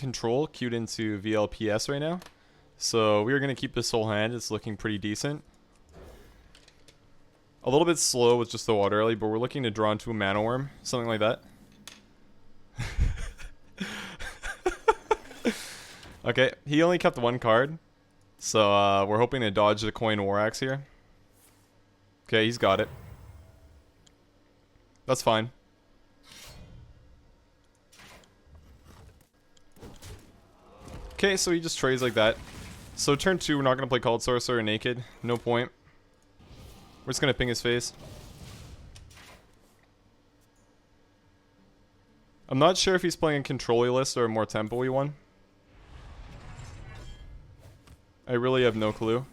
control queued into VLPS right now. So we are going to keep this whole hand. It's looking pretty decent. A little bit slow with just the water lily, but we're looking to draw into a mana worm. Something like that. Okay, he only kept one card. So we're hoping to dodge the coin war axe here. Okay, he's got it. That's fine. Okay, so he just trades like that. So turn 2, we're not going to play Cult Sorcerer naked. No point. We're just going to ping his face. I'm not sure if he's playing a control list or a more tempo-y one. I really have no clue.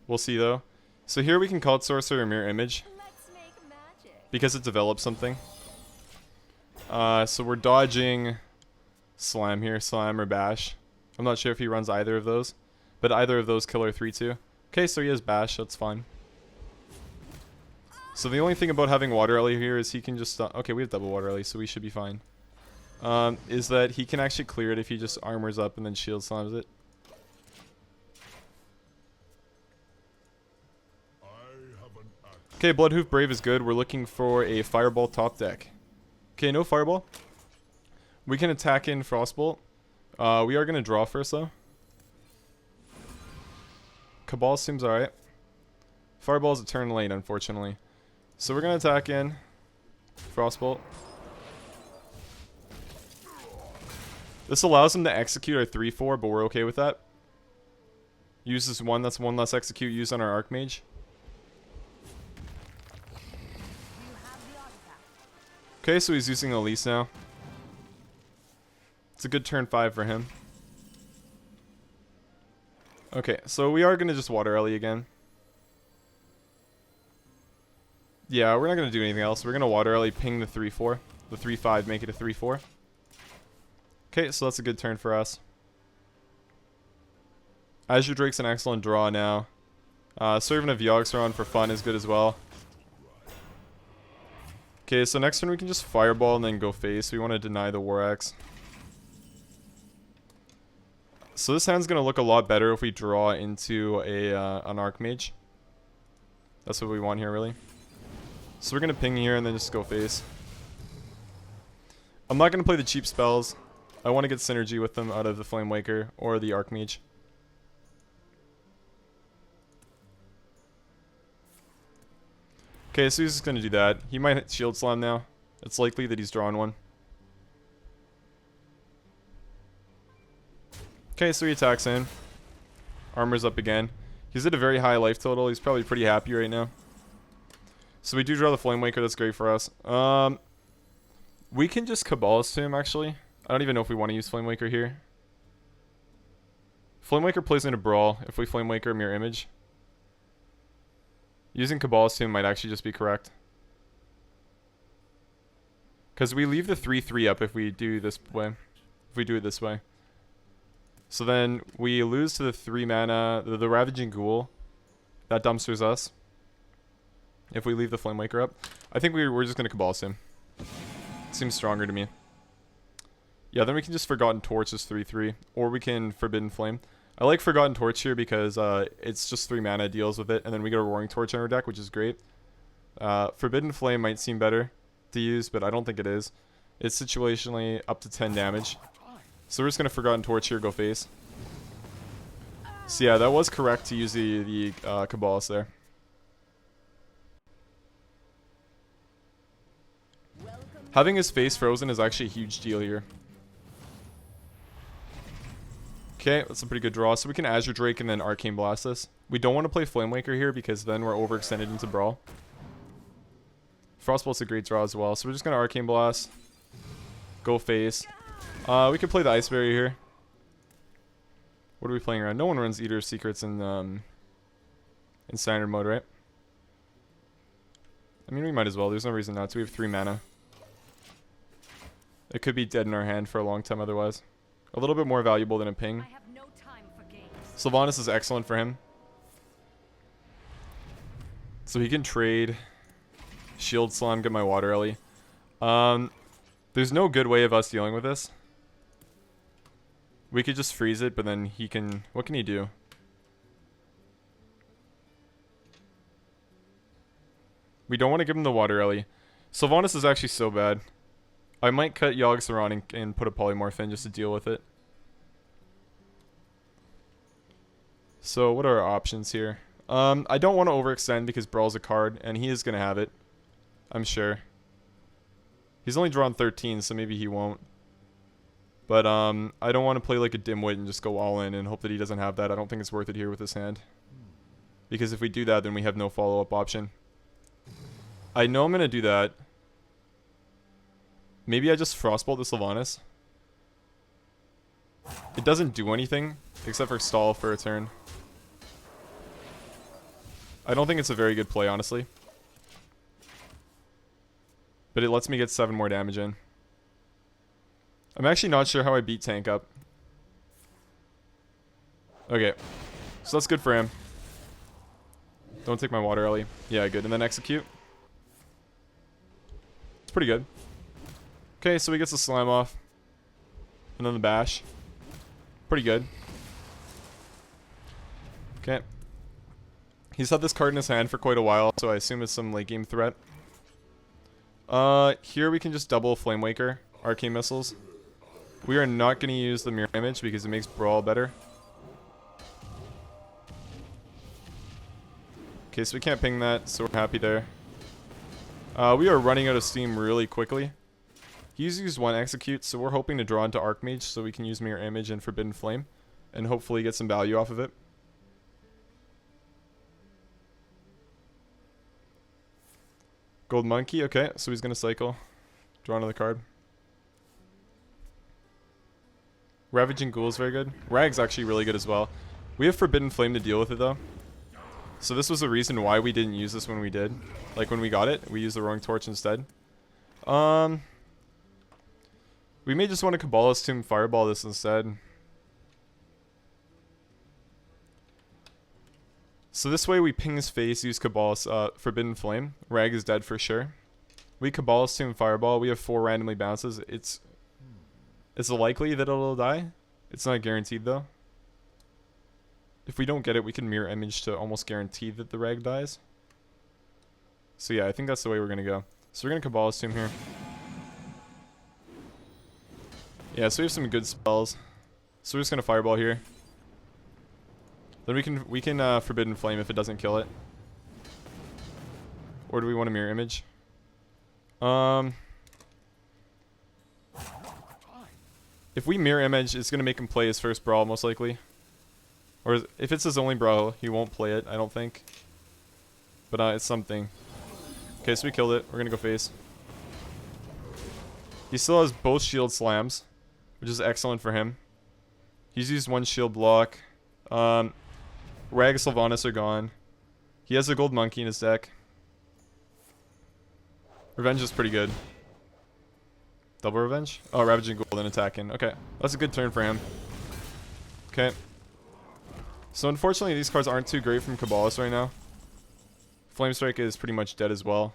We'll see though. So here we can Cult Sorcerer or Mirror Image. Because it develops something. So we're dodging Slam here. Slam or Bash. I'm not sure if he runs either of those. But either of those kill our 3-2. Okay, so he has Bash. That's fine. So the only thing about having Water Lily here is he can just... okay, we have double Water Lily, so we should be fine. Is that he can actually clear it if he just armors up and then shield slams it. Okay, Bloodhoof Brave is good. We're looking for a Fireball top deck. Okay, no Fireball. We can attack in Frostbolt. We are going to draw first, though. Cabal seems alright. Fireball is a turn late, unfortunately. So we're going to attack in Frostbolt. This allows him to execute our 3-4, but we're okay with that. Uses 1, that's 1 less execute used on our Archmage. Okay, so he's using Elise now. It's a good turn 5 for him. Okay, so we are going to just Water Ellie again. Yeah, we're not going to do anything else. We're going to Water Ellie, ping the 3-4. The 3-5, make it a 3-4. Okay, so that's a good turn for us. Azure Drake's an excellent draw now. Servant of Yogg-Saron for fun is good as well. Okay, so next turn we can just Fireball and then go face. We want to deny the War Axe. So this hand's going to look a lot better if we draw into an Archmage. That's what we want here, really. So we're going to ping here and then just go face. I'm not going to play the cheap spells. I want to get synergy with them out of the Flamewaker or the Archmage. Okay, so he's just going to do that. He might hit Shield Slam now. It's likely that he's drawn one. Okay, so he attacks in. Armor's up again. He's at a very high life total. He's probably pretty happy right now. So we do draw the Flamewaker. That's great for us. We can just Cabalist to him, actually. I don't even know if we want to use Flamewaker here. Flamewaker plays in a Brawl if we Flamewaker Mirror Image. Using Cabalist to him might actually just be correct. Because we leave the 3-3 up if we do this way. If we do it this way. So then we lose to the 3 mana, the Ravaging Ghoul. That dumpsters us. If we leave the Flamewaker up. I think we're just going to Cabalist him. Seems stronger to me. Yeah, then we can just Forgotten Torch as 3-3. Or we can Forbidden Flame. I like Forgotten Torch here because it's just 3 mana, deals with it. And then we get a Roaring Torch on our deck, which is great. Forbidden Flame might seem better to use, but I don't think it is. It's situationally up to 10 damage. So we're just going to Forgotten Torch here, go face. So yeah, that was correct to use the Cabalist there. Having his face frozen is actually a huge deal here. Okay, that's a pretty good draw. So we can Azure Drake and then Arcane Blast this. We don't want to play Flamewaker here because then we're overextended into Brawl. Frostbolt's a great draw as well. So we're just going to Arcane Blast. Go face. We could play the Ice Barrier here. What are we playing around? No one runs Eater of Secrets in standard mode, right? I mean, we might as well. There's no reason not to. We have 3 mana. It could be dead in our hand for a long time otherwise. A little bit more valuable than a ping. Sylvanas is excellent for him. So he can trade. Shield Slam, get my Water Ellie. There's no good way of us dealing with this. We could just freeze it, but then he can... What can he do? We don't want to give him the water Ellie. Sylvanas is actually so bad. I might cut Yogg-Saron and put a polymorph in just to deal with it. So what are our options here? I don't want to overextend because Brawl's a card, and he is going to have it. I'm sure. He's only drawn 13, so maybe he won't. But I don't want to play like a dimwit and just go all in and hope that he doesn't have that. I don't think it's worth it here with his hand. Because if we do that, then we have no follow-up option. I know I'm going to do that. Maybe I just Frostbolt the Sylvanas. It doesn't do anything, except for stall for a turn. I don't think it's a very good play, honestly. But it lets me get 7 more damage in. I'm actually not sure how I beat tank up. Okay. So that's good for him. Don't take my water, Ellie. Yeah, good. And then execute. It's pretty good. Okay, so he gets the slam off. And then the bash. Pretty good. Okay. He's had this card in his hand for quite a while, so I assume it's some late game threat. Here we can just double Flame Waker, Arcane Missiles. We are not going to use the Mirror Image because it makes Brawl better. Okay, so we can't ping that, so we're happy there. We are running out of steam really quickly. He's used 1 Execute, so we're hoping to draw into Archmage so we can use Mirror Image and Forbidden Flame and hopefully get some value off of it. Gold Monkey, okay, so he's going to cycle. Draw another card. Ravaging Ghoul is very good. Rag's actually really good as well. We have Forbidden Flame to deal with it though. So this was the reason why we didn't use this when we did. Like when we got it, we used the Roaring Torch instead. We may just want to Kabbalist Tomb Fireball this instead. So this way we ping his face, use Kabbalist, Forbidden Flame. Rag is dead for sure. We Kabbalist Tomb Fireball. We have 4 randomly bounces. It's likely that it'll die. It's not guaranteed though. If we don't get it, we can Mirror Image to almost guarantee that the Rag dies. So yeah, I think that's the way we're going to go. So we're going to Kabbalist Tomb here. Yeah, so we have some good spells. So we're just going to Fireball here. Then we can Forbidden Flame if it doesn't kill it. Or do we want to Mirror Image? If we Mirror Image, it's going to make him play his first Brawl, most likely. Or if it's his only Brawl, he won't play it, I don't think. But it's something. Okay, so we killed it. We're going to go face. He still has both shield slams, which is excellent for him. He's used 1 shield block. Rag and Sylvanas are gone. He has a gold monkey in his deck. Revenge is pretty good. Double Revenge? Oh, Ravaging Ghoul, then attacking. Okay, that's a good turn for him. Okay. So unfortunately, these cards aren't too great from Kabbalist right now. Flame Strike is pretty much dead as well.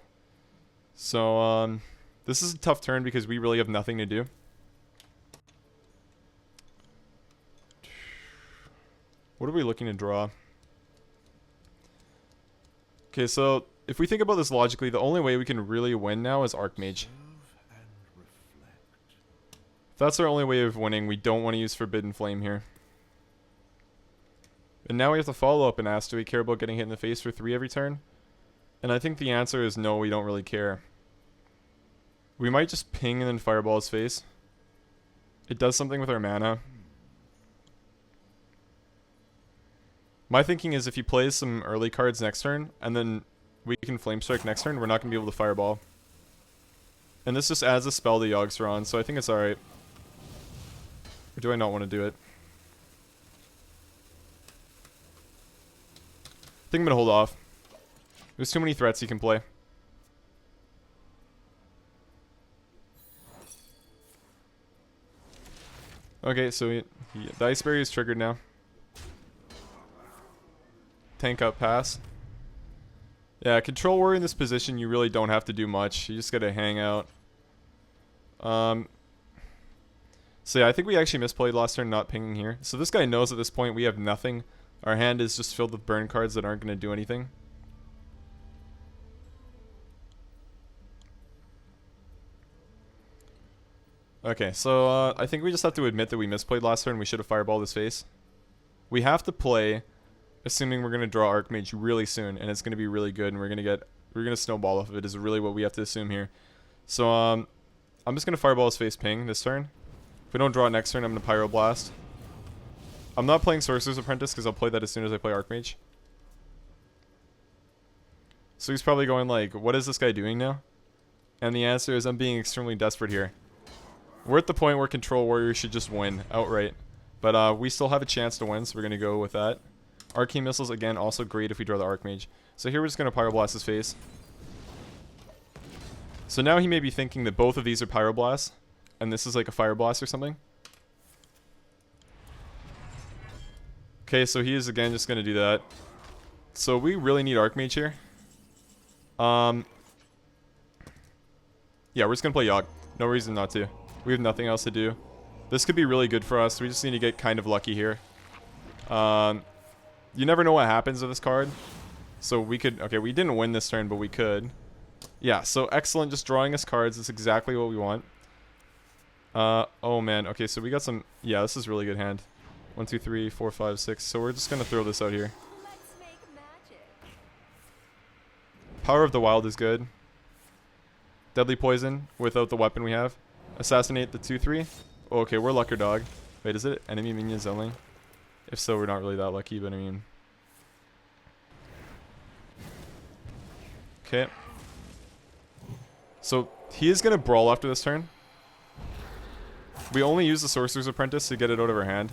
So, this is a tough turn because we really have nothing to do. What are we looking to draw? Okay, so if we think about this logically, the only way we can really win now is Archmage. If that's our only way of winning, we don't want to use Forbidden Flame here. And now we have to follow up and ask, do we care about getting hit in the face for 3 every turn? And I think the answer is no, we don't really care. We might just ping and then Fireball his face. It does something with our mana. My thinking is if he plays some early cards next turn, and then we can Flame Strike next turn, we're not going to be able to Fireball. And this just adds a spell to Yogg-Saron, so I think it's alright. Or do I not want to do it? I think I'm going to hold off. There's too many threats he can play. Okay, so the Ice Berry is triggered now. Tank up, pass. Yeah, Control Warrior in this position, you really don't have to do much. You just gotta hang out. So yeah, I think we actually misplayed last turn not pinging here. So this guy knows at this point we have nothing. Our hand is just filled with burn cards that aren't going to do anything. Okay, so I think we just have to admit that we misplayed last turn. We should have fireballed his face. We have to play, assuming we're going to draw Archmage really soon, and it's going to be really good, and we're going to snowball off of it is really what we have to assume here. So I'm just going to fireball his face ping this turn. If we don't draw it next turn, I'm going to Pyroblast. I'm not playing Sorcerer's Apprentice because I'll play that as soon as I play Archmage. So he's probably going like, what is this guy doing now? And the answer is I'm being extremely desperate here. We're at the point where Control Warriors should just win outright. But we still have a chance to win, so we're going to go with that. Arcane Missiles, again, also great if we draw the Archmage. So here we're just going to Pyroblast his face. So now he may be thinking that both of these are Pyroblasts, and this is like a Fire Blast or something. Okay, so he is again just going to do that. So we really need Archmage here. Yeah, we're just going to play Yogg. No reason not to. We have nothing else to do. This could be really good for us. We just need to get kind of lucky here. You never know what happens with this card. So we could... Okay, we didn't win this turn, but we could. Yeah, so excellent. Just drawing us cards. That's exactly what we want. Oh, man. Okay, so we got some... Yeah, this is a really good hand. 1, 2, 3, 4, 5, 6. So we're just going to throw this out here. Power of the Wild is good. Deadly Poison without the weapon we have. Assassinate the 2-3. Oh, okay, we're Lucker Dog. Wait, is it enemy minions only? If so, we're not really that lucky, but I mean... Okay. So, he is going to Brawl after this turn. We only use the Sorcerer's Apprentice to get it out of our hand.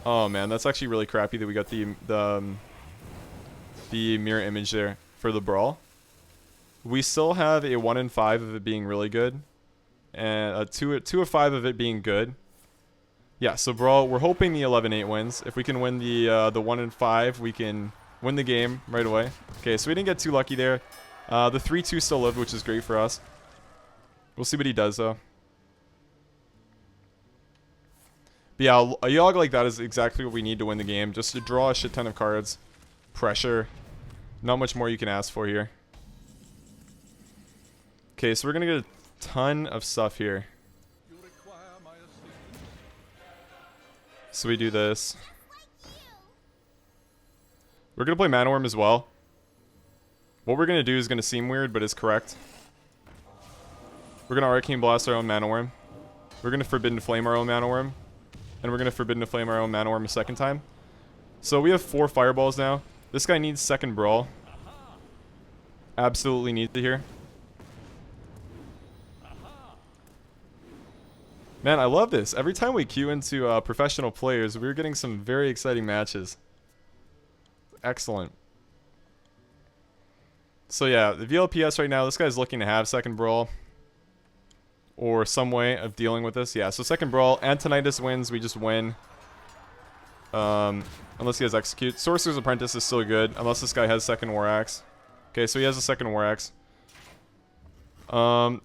Oh man, that's actually really crappy that we got the mirror image there for the Brawl. We still have a 1 in 5 of it being really good. And a 2 of 5 of it being good. Yeah, so Brawl, we're hoping the 11-8 wins. If we can win the 1 in 5, we can win the game right away. Okay, so we didn't get too lucky there. The 3-2 still lived, which is great for us. We'll see what he does, though. But yeah, a Yogg like that is exactly what we need to win the game. Just to draw a shit ton of cards. Pressure. Not much more you can ask for here. Okay, so we're going to get a ton of stuff here. So we do this. We're going to play Mana Worm as well. What we're going to do is going to seem weird, but it's correct. We're going to Arcane Blast our own Mana Worm. We're going to Forbidden Flame our own Mana Worm. And we're going to Forbidden Flame our own Mana Worm a second time. So we have 4 Fireballs now. This guy needs second Brawl. Absolutely needs it here. Man, I love this. Every time we queue into professional players, we're getting some very exciting matches. Excellent. So yeah, the VLPS right now, this guy's looking to have second Brawl. Or some way of dealing with this. Yeah, so second Brawl. Antonitis wins, we just win. Unless he has Execute. Sorcerer's Apprentice is still good, unless this guy has second War Axe. Okay, so he has a second War Axe.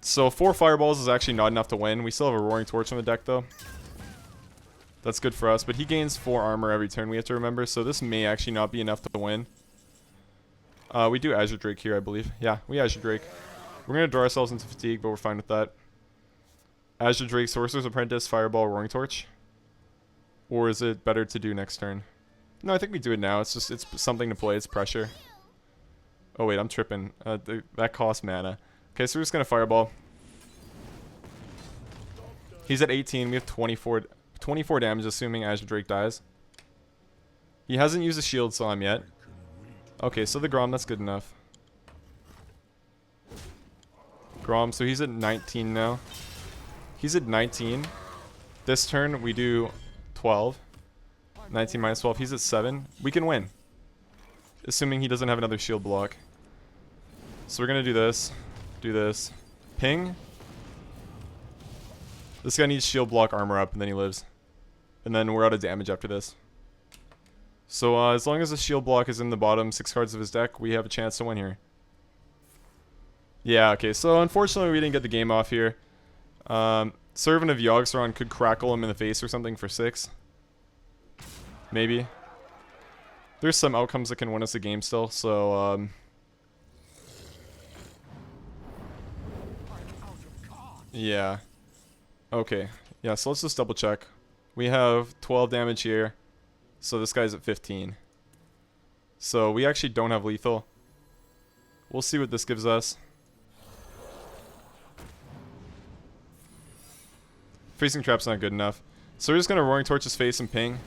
So 4 Fireballs is actually not enough to win. We still have a Roaring Torch on the deck, though. That's good for us, but he gains 4 armor every turn, we have to remember, so this may actually not be enough to win. We do Azure Drake here, I believe. Yeah, we Azure Drake. We're going to draw ourselves into Fatigue, but we're fine with that. Azure Drake, Sorcerer's Apprentice, Fireball, Roaring Torch. Or is it better to do next turn? No, I think we do it now. It's just, it's something to play. It's pressure. Oh, wait, I'm tripping. That costs mana. Okay, so we're just going to Fireball. He's at 18. We have 24 damage, assuming Azure Drake dies. He hasn't used a Shield Slam yet. Okay, so the Grom, that's good enough. Grom, so he's at 19 now. He's at 19. This turn, we do 12. 19 minus 12. He's at 7. We can win. Assuming he doesn't have another shield block. So we're going to do this. Do this. Ping. This guy needs shield block armor up, and then he lives. And then we're out of damage after this. So as long as the shield block is in the bottom 6 cards of his deck, we have a chance to win here. Yeah, okay. So unfortunately, we didn't get the game off here. Servant of Yogg-Saron could crackle him in the face or something for 6. Maybe. There's some outcomes that can win us the game still, so yeah. Okay. Yeah, so let's just double check. We have 12 damage here. So this guy's at 15. So we actually don't have lethal. We'll see what this gives us. Freezing Trap's not good enough. So we're just gonna Roaring Torch his face and ping.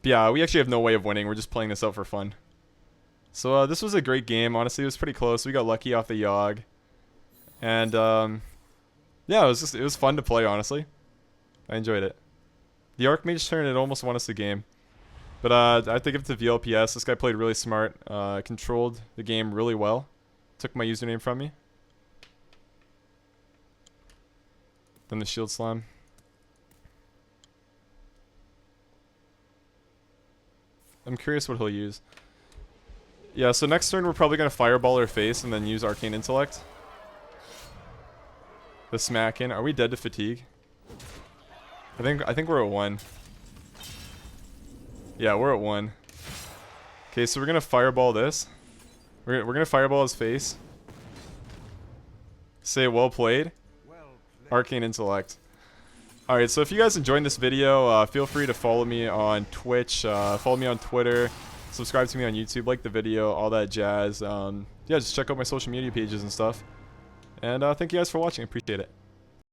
But yeah, we actually have no way of winning. We're just playing this out for fun. So this was a great game. Honestly, it was pretty close. We got lucky off the Yogg. And yeah, it was fun to play, honestly. I enjoyed it. The Archmage turn, it almost won us the game. But I have to give it to VLPS. This guy played really smart. Controlled the game really well. Took my username from me. Then the Shield Slam. I'm curious what he'll use. Yeah, so next turn we're probably going to Fireball her face and then use Arcane Intellect. The smack in. Are we dead to fatigue? I think we're at 1. Yeah, we're at 1. Okay, so we're going to Fireball this. We're going to Fireball his face. Say well played. Arcane Intellect. Alright, so if you guys enjoyed this video, feel free to follow me on Twitch, follow me on Twitter, subscribe to me on YouTube, like the video, all that jazz. Yeah, just check out my social media pages and stuff. And thank you guys for watching. Appreciate it.